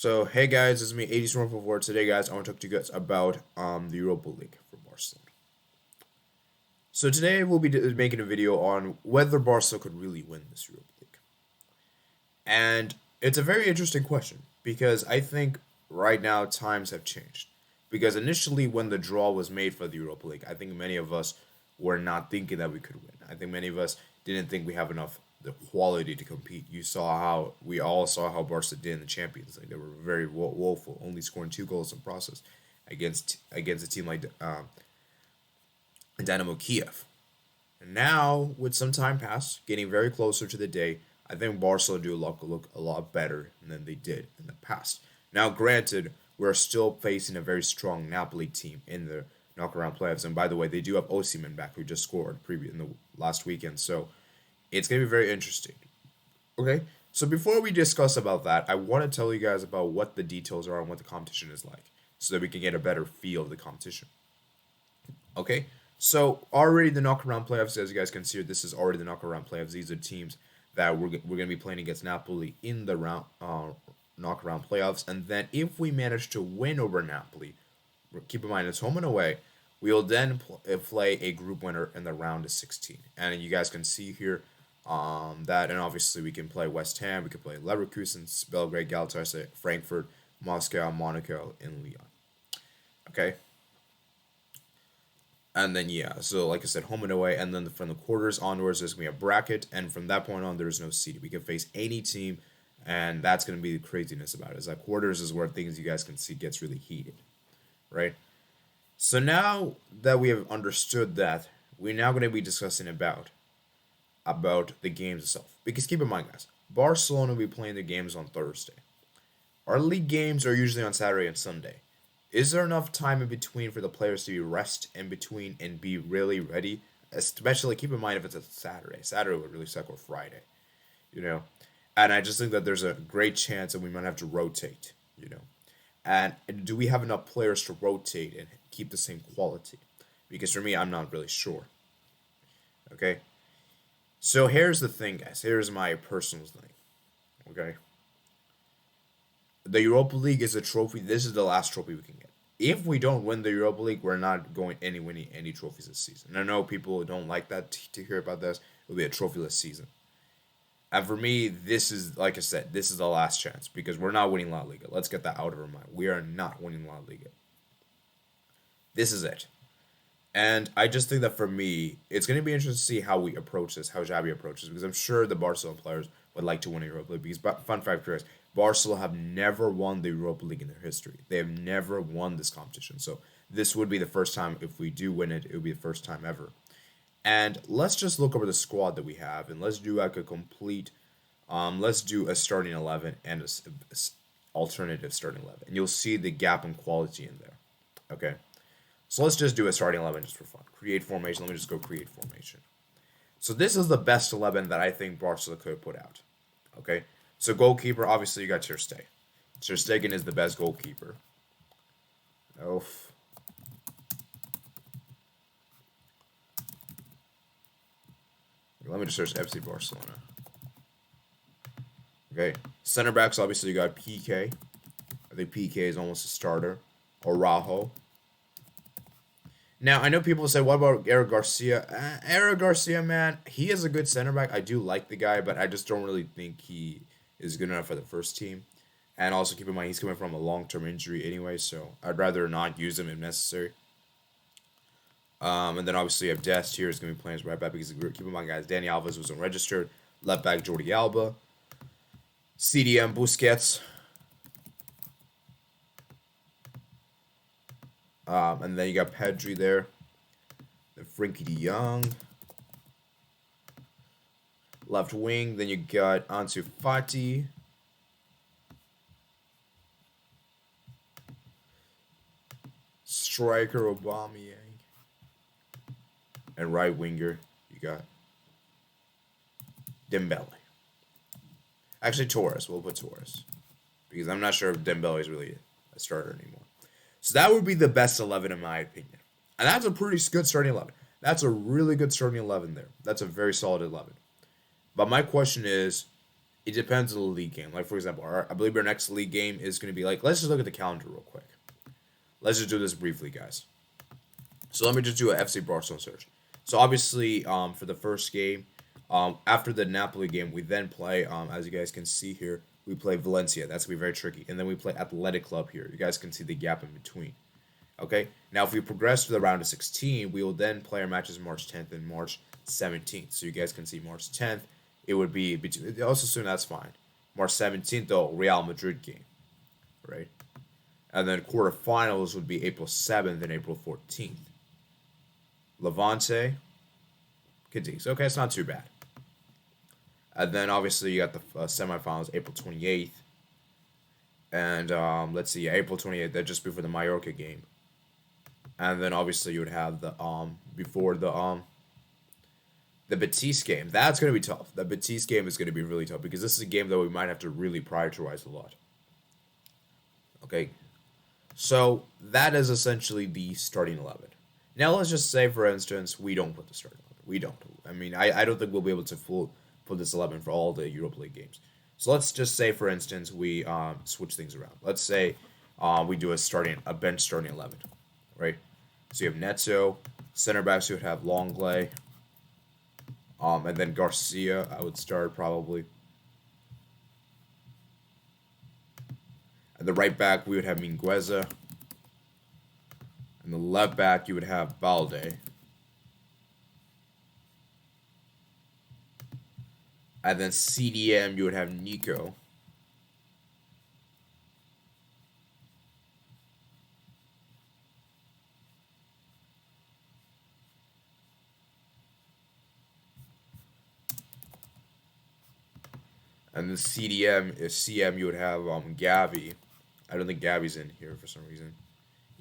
So hey guys, it's me, 80 Today guys, I want to talk to you guys about the Europa League for Barcelona. So today we'll be making a video on whether Barca could really win this Europa League. And it's a very interesting question because I think right now times have changed. Because initially when the draw was made for the Europa League, I think many of us were not thinking that we could win. I think many of us didn't think we have enough the quality to compete. We all saw how Barca did in the Champions League. They were very woeful, only scoring 2 goals in process against a team like Dynamo Kiev. And now, with some time passed, getting very closer to the day, I think Barcelona do look a lot better than they did in the past. Now, granted, we're still facing a very strong Napoli team in the knockaround playoffs. And by the way, they do have Osimhen back, who just scored in the last weekend. So it's gonna be very interesting. Okay, so before we discuss about that, I want to tell you guys about what the details are and what the competition is like, so that we can get a better feel of the competition. Okay, so already the knockaround playoffs, as you guys can see, this is already the knockaround playoffs. These are teams that we're gonna be playing against Napoli in the knockaround playoffs, and then if we manage to win over Napoli, keep in mind it's home and away. We will then play a group winner in the round of 16, and you guys can see here that, and obviously we can play West Ham, we can play Leverkusen, Belgrade, Galatasaray, Frankfurt, Moscow, Monaco, and Lyon. Okay, and then yeah, so like I said, home and away, and then from the quarters onwards, there's gonna be a bracket, and from that point on, there's no seed. We can face any team, and that's gonna be the craziness about it. Is that quarters is where things you guys can see gets really heated, right? So now that we have understood that, we're now going to be discussing about the games itself. Because keep in mind, guys, Barcelona will be playing the games on Thursday. Our league games are usually on Saturday and Sunday. Is there enough time in between for the players to be rest in between and be really ready? Especially keep in mind if it's a Saturday. Saturday would really suck, or Friday, you know. And I just think that there's a great chance that we might have to rotate, you know. And do we have enough players to rotate and keep the same quality? Because for me, I'm not really sure. Okay. So here's the thing, guys. Here's my personal thing. Okay. The Europa League is a trophy. This is the last trophy we can get. If we don't win the Europa League, we're not going winning any trophies this season. And I know people don't like that to hear about this. It'll be a trophyless season. And for me, this is, like I said, this is the last chance because we're not winning La Liga. Let's get that out of our mind. We are not winning La Liga. This is it. And I just think that for me, it's going to be interesting to see how we approach this, how Xavi approaches, because I'm sure the Barcelona players would like to win a Europa League. Because, fun fact, Chris, Barcelona have never won the Europa League in their history. They have never won this competition. So this would be the first time. If we do win it, it would be the first time ever. And let's just look over the squad that we have, and let's do like a complete, let's do a starting 11 and a alternative starting 11, and you'll see the gap in quality in there. Okay, so let's just do a starting 11 just for fun. Create formation. Let me just go create formation. So this is the best 11 that I think Barcelona could put out. Okay, so goalkeeper, obviously you got Ter Stegen. Ter Stegen is the best goalkeeper. Oof. Let me just search FC Barcelona. Okay. Center backs, obviously, you got PK. I think PK is almost a starter. Araujo. Now, I know people say, what about Eric Garcia? Eric Garcia, man, he is a good center back. I do like the guy, but I just don't really think he is good enough for the first team. And also, keep in mind, he's coming from a long-term injury anyway, so I'd rather not use him if necessary. And then obviously you have Dest here is going to be playing as right back because keep in mind, guys, Dani Alves was unregistered. Left back Jordi Alba. CDM Busquets. And then you got Pedri there. Then Frenkie de Jong. Left wing. Then you got Ansu Fati. Striker Aubameyang. And right winger, you got Dembele. Actually, Torres. We'll put Torres. Because I'm not sure if Dembele is really a starter anymore. So that would be the best 11 in my opinion. And that's a pretty good starting 11. That's a really good starting 11 there. That's a very solid 11. But my question is, It depends on the league game. Like for example, I believe our next league game is going to be like. Let's just look at the calendar real quick. Let's just do this briefly, guys. So let me just do a FC Barcelona search. So obviously, for the first game, after the Napoli game, we then play. As you guys can see here, we play Valencia. That's gonna be very tricky, and then we play Athletic Club here. You guys can see the gap in between. Okay. Now, if we progress to the round of 16, we will then play our matches March 10th and March 17th. So you guys can see March 10th. It would be between. Also, soon that's fine. March 17th, though, Real Madrid game, right? And then quarterfinals would be April 7th and April 14th. Levante, Cadiz. Okay, it's not too bad. And then obviously you got the semifinals April 28th. And let's see, April 28th, that's just before the Mallorca game. And then obviously you would have the before the Betis game. That's gonna be tough. The Betis game is gonna be really tough because this is a game that we might have to really prioritize a lot. Okay, so that is essentially the starting 11. Now let's just say, for instance, we don't put the starting 11. We don't. I mean, I don't think we'll be able to put this 11 for all the Europa League games. So let's just say, for instance, we switch things around. Let's say we do a bench starting 11, right? So you have Neto, center backs you would have Longley, and then Garcia I would start probably. And the right back we would have Mingueza. And the left back you would have Balde. And then CDM you would have Nico. And the CM you would have Gavi. I don't think Gavi's in here for some reason.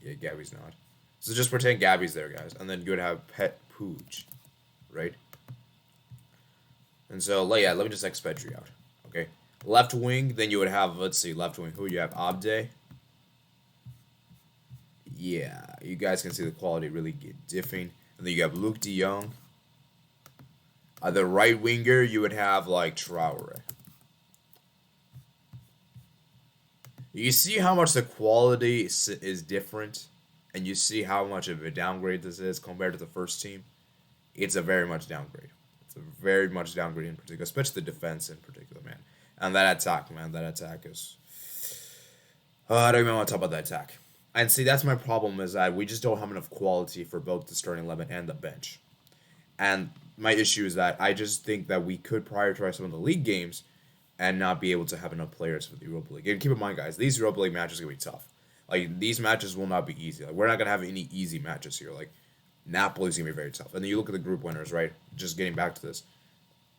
Yeah, Gavi's not. So just pretend Gavi's there, guys. And then you would have Pet Pooch, right? And so, yeah, let me just X Petri out. Okay. Left wing, then you would have, let's see, left wing. Who you have? Abde. Yeah, you guys can see the quality really differing. And then you have Luke de Jong. The right winger, you would have, like, Traore. You see how much the quality is different? And you see how much of a downgrade this is compared to the first team? It's a very much downgrade. It's a very much downgrade in particular, especially the defense in particular, man. And that attack, man, that attack is... I don't even want to talk about that attack. And see, that's my problem, is that we just don't have enough quality for both the starting 11 and the bench. And my issue is that I just think that we could prioritize some of the league games and not be able to have enough players for the Europa League. And keep in mind, guys, these Europa League matches are going to be tough. Like, these matches will not be easy. Like, we're not going to have any easy matches here. Like, Napoli's going to be very tough. And then you look at the group winners, right? Just getting back to this.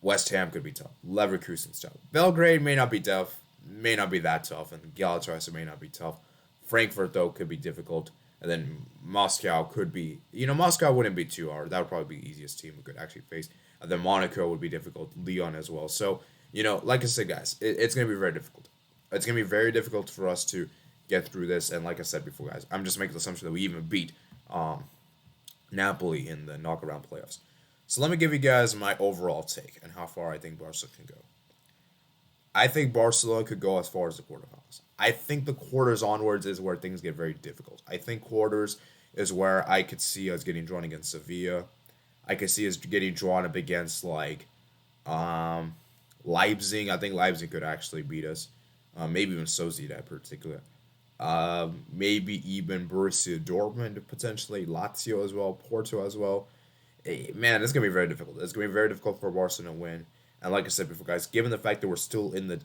West Ham could be tough. Leverkusen's tough. Belgrade may not be tough. May not be that tough. And Galatasaray may not be tough. Frankfurt, though, could be difficult. And then Moscow could be... Moscow wouldn't be too hard. That would probably be the easiest team we could actually face. And then Monaco would be difficult. Lyon as well. So... like I said, guys, it's going to be very difficult. It's going to be very difficult for us to get through this. And like I said before, guys, I'm just making the assumption that we even beat Napoli in the knockaround playoffs. So let me give you guys my overall take and how far I think Barca can go. I think Barcelona could go as far as the quarterfinals. I think the quarters onwards is where things get very difficult. I think quarters is where I could see us getting drawn against Sevilla. I could see us getting drawn up against, like... Leipzig. I think Leipzig could actually beat us. Maybe even Sociedad in particular. Maybe even Borussia Dortmund potentially. Lazio as well. Porto as well. Hey, man, it's going to be very difficult. It's going to be very difficult for Barcelona to win. And like I said before, guys, given the fact that we're still in the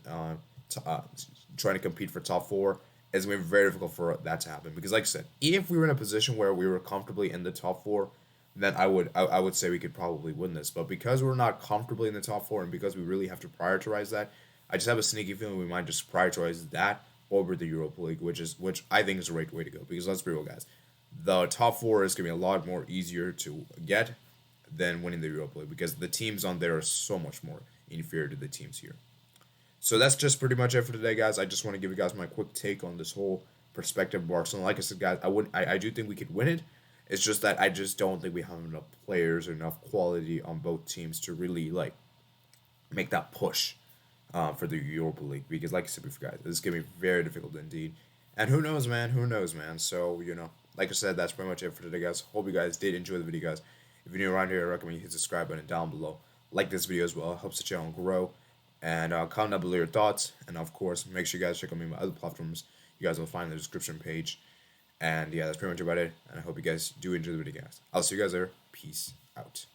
trying to compete for top four, it's going to be very difficult for that to happen. Because like I said, if we were in a position where we were comfortably in the top four, then I would say we could probably win this. But because we're not comfortably in the top four and because we really have to prioritize that, I just have a sneaky feeling we might just prioritize that over the Europa League, which I think is the right way to go. Because let's be real, guys, the top four is going to be a lot more easier to get than winning the Europa League because the teams on there are so much more inferior to the teams here. So that's just pretty much it for today, guys. I just want to give you guys my quick take on this whole perspective of Barcelona. Like I said, guys, I do think we could win it. It's just that I just don't think we have enough players or enough quality on both teams to really, like, make that push for the Europa League, because like I said before, guys, this is gonna be very difficult indeed. And who knows, man? Who knows, man? So like I said, that's pretty much it for today, guys. Hope you guys did enjoy the video, guys. If you're new around here, I recommend you hit the subscribe button down below. Like this video as well, it helps the channel grow. And comment down below your thoughts. And of course, make sure you guys check out me on my other platforms. You guys will find in the description page. And yeah, that's pretty much about it. And I hope you guys do enjoy the video, guys. I'll see you guys there. Peace out.